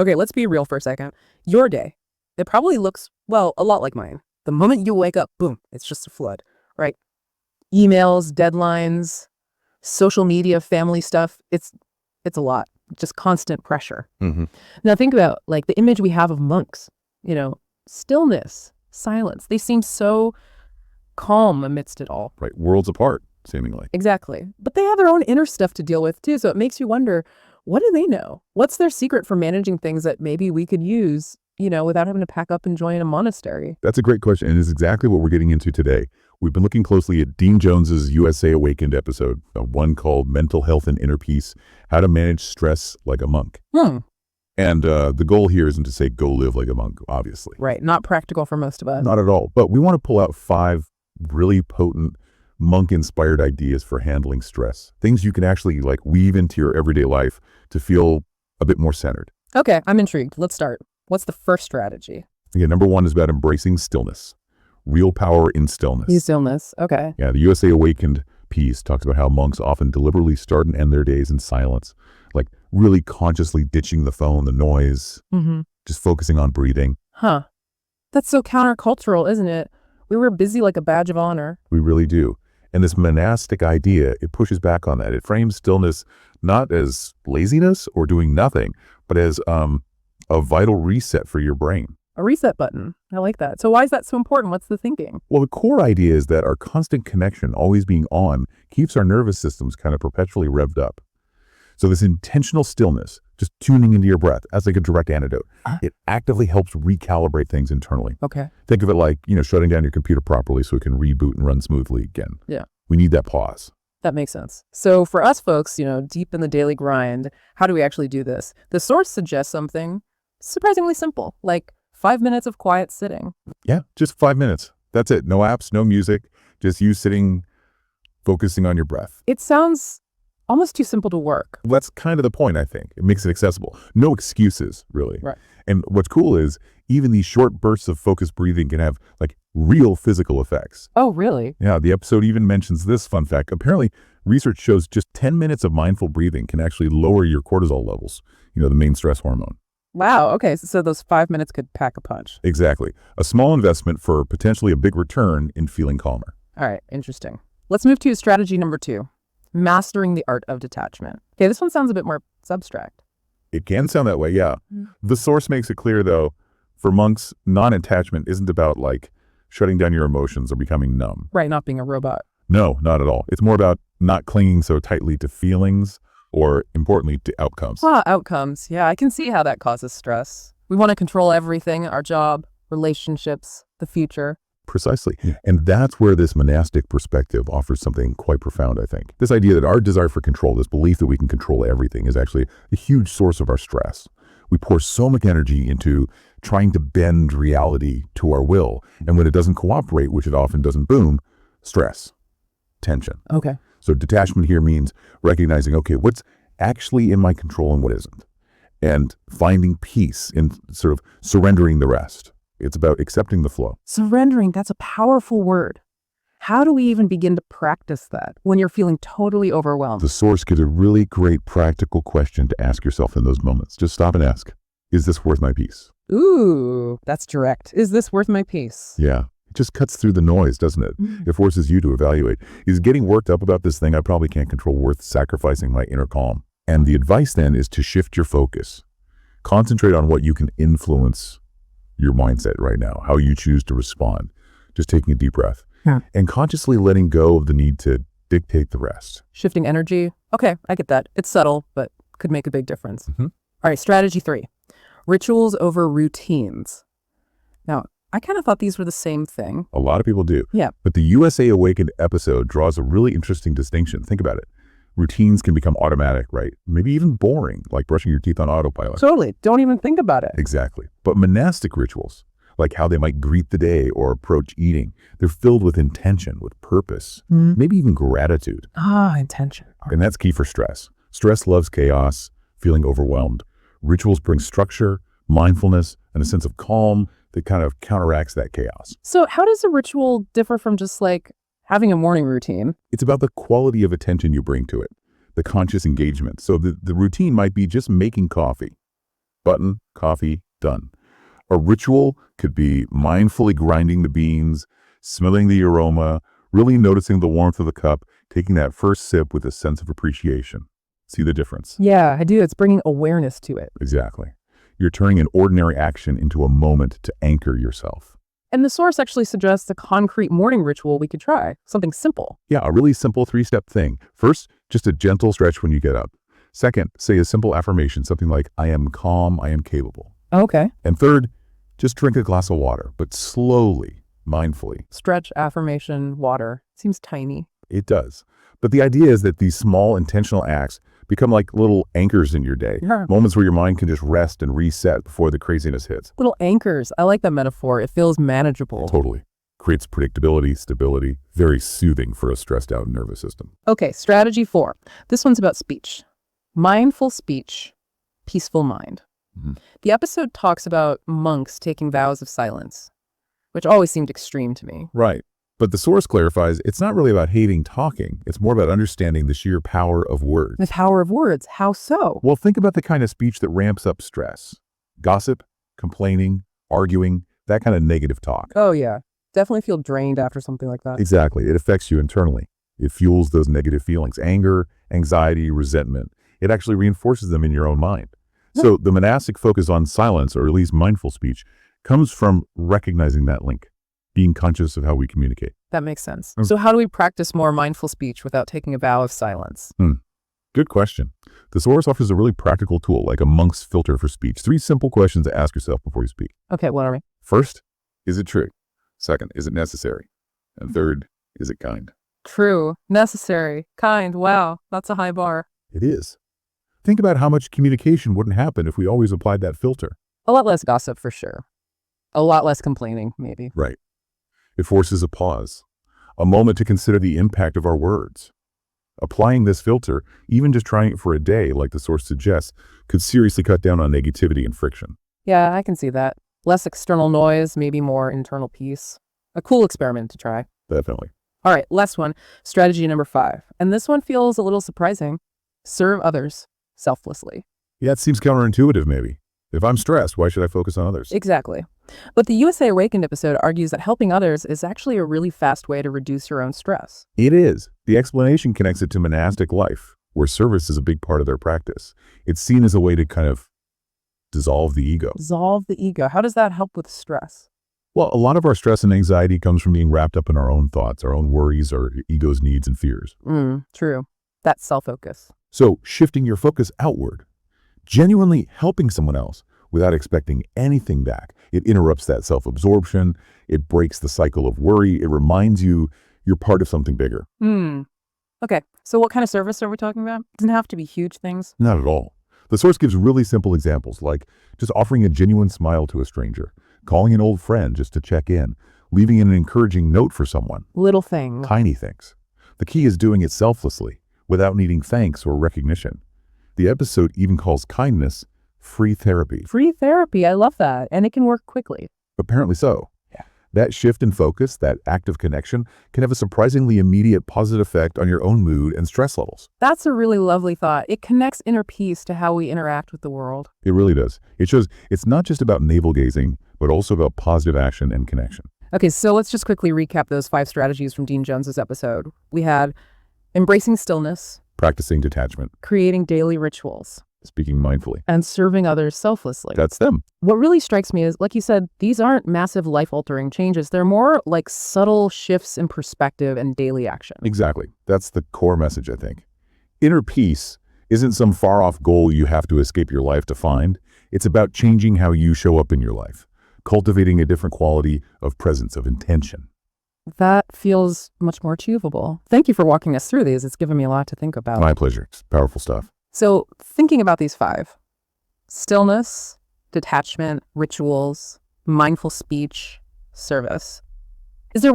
Okay, let's be real for a second. Your day, it probably looks, well, a lot like mine. The moment you wake up, boom, it's just a flood, right? Emails, deadlines, social media, family stuff. It's a lot. Just constant pressure. Mm-hmm. Now think about like the image we have of monks, stillness, silence. They seem so calm amidst it all. Right. Worlds apart, seemingly. Exactly. But they have their own inner stuff to deal with too. So it makes you wonder, what do they know? What's their secret for managing things that maybe we could use, without having to pack up and join a monastery? That's a great question, and it's exactly what we're getting into today. We've been looking closely at Dean Jones's USA Awakened episode, one called Mental Health and Inner Peace, How to Manage Stress Like a Monk. And the goal here isn't to say go live like a monk, obviously. Right. Not practical for most of us. Not at all. But we want to pull out 5 really potent monk-inspired ideas for handling stress. Things you can actually weave into your everyday life to feel a bit more centered. Okay, I'm intrigued. Let's start. What's the first strategy? Yeah, number 1 is about embracing stillness. Real power in stillness. Stillness. Okay. Yeah, the USA Awakened piece talks about how monks often deliberately start and end their days in silence, like really consciously ditching the phone, the noise, just focusing on breathing. Huh. That's so countercultural, isn't it? We were busy like a badge of honor. We really do. And this monastic idea, it pushes back on that. It frames stillness not as laziness or doing nothing, but as a vital reset for your brain. A reset button. I like that. So why is that so important? What's the thinking? Well, the core idea is that our constant connection, always being on, keeps our nervous systems kind of perpetually revved up. So this intentional stillness, just tuning into your breath as like a direct antidote, it actively helps recalibrate things internally. Okay. Think of it like, shutting down your computer properly so it can reboot and run smoothly again. Yeah. We need that pause. That makes sense. So for us folks, deep in the daily grind, how do we actually do this? The source suggests something surprisingly simple, like 5 minutes of quiet sitting. Yeah, just 5 minutes. That's it. No apps, no music, just you sitting, focusing on your breath. It sounds almost too simple to work. That's kind of the point, I think. It makes it accessible. No excuses, really. Right. And what's cool is even these short bursts of focused breathing can have real physical effects. Oh, really? Yeah, the episode even mentions this fun fact. Apparently, research shows just 10 minutes of mindful breathing can actually lower your cortisol levels, the main stress hormone. Wow. Okay. So those 5 minutes could pack a punch. Exactly. A small investment for potentially a big return in feeling calmer. All right. Interesting. Let's move to strategy number 2, mastering the art of detachment. Okay. This one sounds a bit more abstract. It can sound that way, yeah. The source makes it clear, though, for monks, non-attachment isn't about shutting down your emotions or becoming numb. Right. Not being a robot. No, not at all. It's more about not clinging so tightly to feelings or, importantly, to outcomes. Outcomes. Yeah, I can see how that causes stress. We want to control everything, our job, relationships, the future. Precisely. And that's where this monastic perspective offers something quite profound, I think. This idea that our desire for control, this belief that we can control everything, is actually a huge source of our stress. We pour so much energy into trying to bend reality to our will. And when it doesn't cooperate, which it often doesn't, boom, stress, tension. Okay. So detachment here means recognizing, okay, what's actually in my control and what isn't, and finding peace in sort of surrendering the rest. It's about accepting the flow. Surrendering, that's a powerful word. How do we even begin to practice that when you're feeling totally overwhelmed? The source gives a really great practical question to ask yourself in those moments. Just stop and ask, is this worth my peace? Ooh, that's direct. Is this worth my peace? Yeah. It just cuts through the noise, doesn't it? It forces you to evaluate. Is getting worked up about this thing I probably can't control worth sacrificing my inner calm? And the advice then is to shift your focus. Concentrate on what you can influence your mindset right now, how you choose to respond. Just taking a deep breath. Yeah. And consciously letting go of the need to dictate the rest. Shifting energy. Okay, I get that. It's subtle, but could make a big difference. All right, strategy 3, rituals over routines. Now, I kind of thought these were the same thing. A lot of people do. Yeah. But the USA Awakened episode draws a really interesting distinction. Think about it. Routines can become automatic, right? Maybe even boring, like brushing your teeth on autopilot. Totally. Don't even think about it. Exactly. But monastic rituals, like how they might greet the day or approach eating, they're filled with intention, with purpose, maybe even gratitude. Intention. And that's key for stress. Stress loves chaos, feeling overwhelmed. Rituals bring structure, mindfulness, and a sense of calm that kind of counteracts that chaos. So how does a ritual differ from just having a morning routine? It's about the quality of attention you bring to it, the conscious engagement. So the routine might be just making coffee, button, coffee, done. A ritual could be mindfully grinding the beans, smelling the aroma, really noticing the warmth of the cup, taking that first sip with a sense of appreciation. See the difference? Yeah, I do. It's bringing awareness to it. Exactly. You're turning an ordinary action into a moment to anchor yourself. And the source actually suggests a concrete morning ritual we could try, something simple. Yeah, a really simple 3-step thing. First, just a gentle stretch when you get up. Second, say a simple affirmation, something like, I am calm, I am capable. Okay. And third, just drink a glass of water, but slowly, mindfully. Stretch, affirmation, water. Seems tiny. It does. But the idea is that these small intentional acts become like little anchors in your day. Yeah. Moments where your mind can just rest and reset before the craziness hits. Little anchors. I like that metaphor. It feels manageable. Totally. Creates predictability, stability, very soothing for a stressed out nervous system. Okay, strategy 4. This one's about speech. Mindful speech, peaceful mind. The episode talks about monks taking vows of silence, which always seemed extreme to me. Right. But the source clarifies it's not really about hating talking. It's more about understanding the sheer power of words. The power of words. How so? Well, think about the kind of speech that ramps up stress. Gossip, complaining, arguing, that kind of negative talk. Oh, yeah. Definitely feel drained after something like that. Exactly. It affects you internally. It fuels those negative feelings, anger, anxiety, resentment. It actually reinforces them in your own mind. So the monastic focus on silence, or at least mindful speech, comes from recognizing that link, being conscious of how we communicate. That makes sense. So how do we practice more mindful speech without taking a vow of silence? Good question. The source offers a really practical tool, like a monk's filter for speech. 3 simple questions to ask yourself before you speak. Okay, what are we? First, is it true? Second, is it necessary? And third, is it kind? True, necessary, kind. Wow, that's a high bar. It is. Think about how much communication wouldn't happen if we always applied that filter. A lot less gossip for sure. A lot less complaining, maybe. Right. It forces a pause, a moment to consider the impact of our words. Applying this filter, even just trying it for a day, like the source suggests, could seriously cut down on negativity and friction. Yeah, I can see that. Less external noise, maybe more internal peace. A cool experiment to try. Definitely. All right, last one. Strategy number 5. And this one feels a little surprising. Serve others selflessly. Yeah, it seems counterintuitive, maybe. If I'm stressed, why should I focus on others? Exactly. But the USA Awakened episode argues that helping others is actually a really fast way to reduce your own stress. It is. The explanation connects it to monastic life, where service is a big part of their practice. It's seen as a way to kind of dissolve the ego. Dissolve the ego. How does that help with stress? Well, a lot of our stress and anxiety comes from being wrapped up in our own thoughts, our own worries, our ego's needs and fears. True. That's self-focus. So shifting your focus outward, genuinely helping someone else without expecting anything back, it interrupts that self-absorption. It breaks the cycle of worry. It reminds you you're part of something bigger. Okay, so what kind of service are we talking about? It doesn't have to be huge things. Not at all. The source gives really simple examples, like just offering a genuine smile to a stranger, calling an old friend just to check in, leaving an encouraging note for someone. Little thing. Tiny things. The key is doing it selflessly, without needing thanks or recognition. The episode even calls kindness free therapy. Free therapy. I love that. And it can work quickly. Apparently so. Yeah. That shift in focus, that act of connection, can have a surprisingly immediate positive effect on your own mood and stress levels. That's a really lovely thought. It connects inner peace to how we interact with the world. It really does. It shows it's not just about navel-gazing, but also about positive action and connection. Okay, so let's just quickly recap those 5 strategies from Dean Jones's episode. We had embracing stillness, Practicing detachment, creating daily rituals, speaking mindfully. and serving others selflessly. That's them. What really strikes me is, like you said, these aren't massive life-altering changes. They're more like subtle shifts in perspective and daily action. Exactly. That's the core message, I think. Inner peace isn't some far-off goal you have to escape your life to find. It's about changing how you show up in your life, cultivating a different quality of presence, of intention. That feels much more achievable. Thank you for walking us through these. It's given me a lot to think about. My pleasure. It's powerful stuff. So thinking about these 5, stillness, detachment, rituals, mindful speech, service. Is there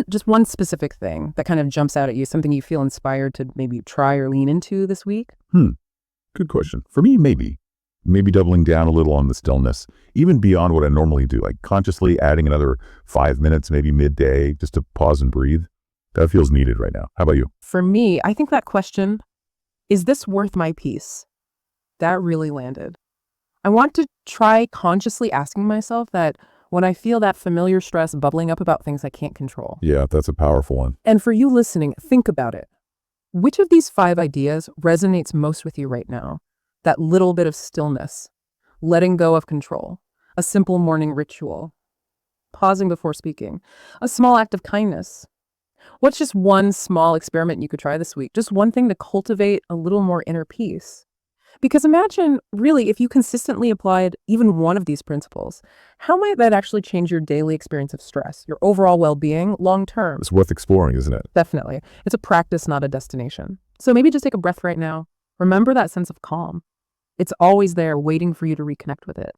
just one specific thing that kind of jumps out at you, something you feel inspired to maybe try or lean into this week? Good question. For me, maybe doubling down a little on the stillness, even beyond what I normally do, like consciously adding another 5 minutes, maybe midday, just to pause and breathe. That feels needed right now. How about you? For me, I think that question, is this worth my peace? That really landed. I want to try consciously asking myself that when I feel that familiar stress bubbling up about things I can't control. Yeah, that's a powerful one. And for you listening, think about it. Which of these 5 ideas resonates most with you right now? That little bit of stillness, letting go of control, a simple morning ritual, pausing before speaking, a small act of kindness. What's just one small experiment you could try this week? Just one thing to cultivate a little more inner peace. Because imagine, really, if you consistently applied even one of these principles, how might that actually change your daily experience of stress, your overall well-being long term? It's worth exploring, isn't it? Definitely. It's a practice, not a destination. So maybe just take a breath right now. Remember that sense of calm. It's always there waiting for you to reconnect with it.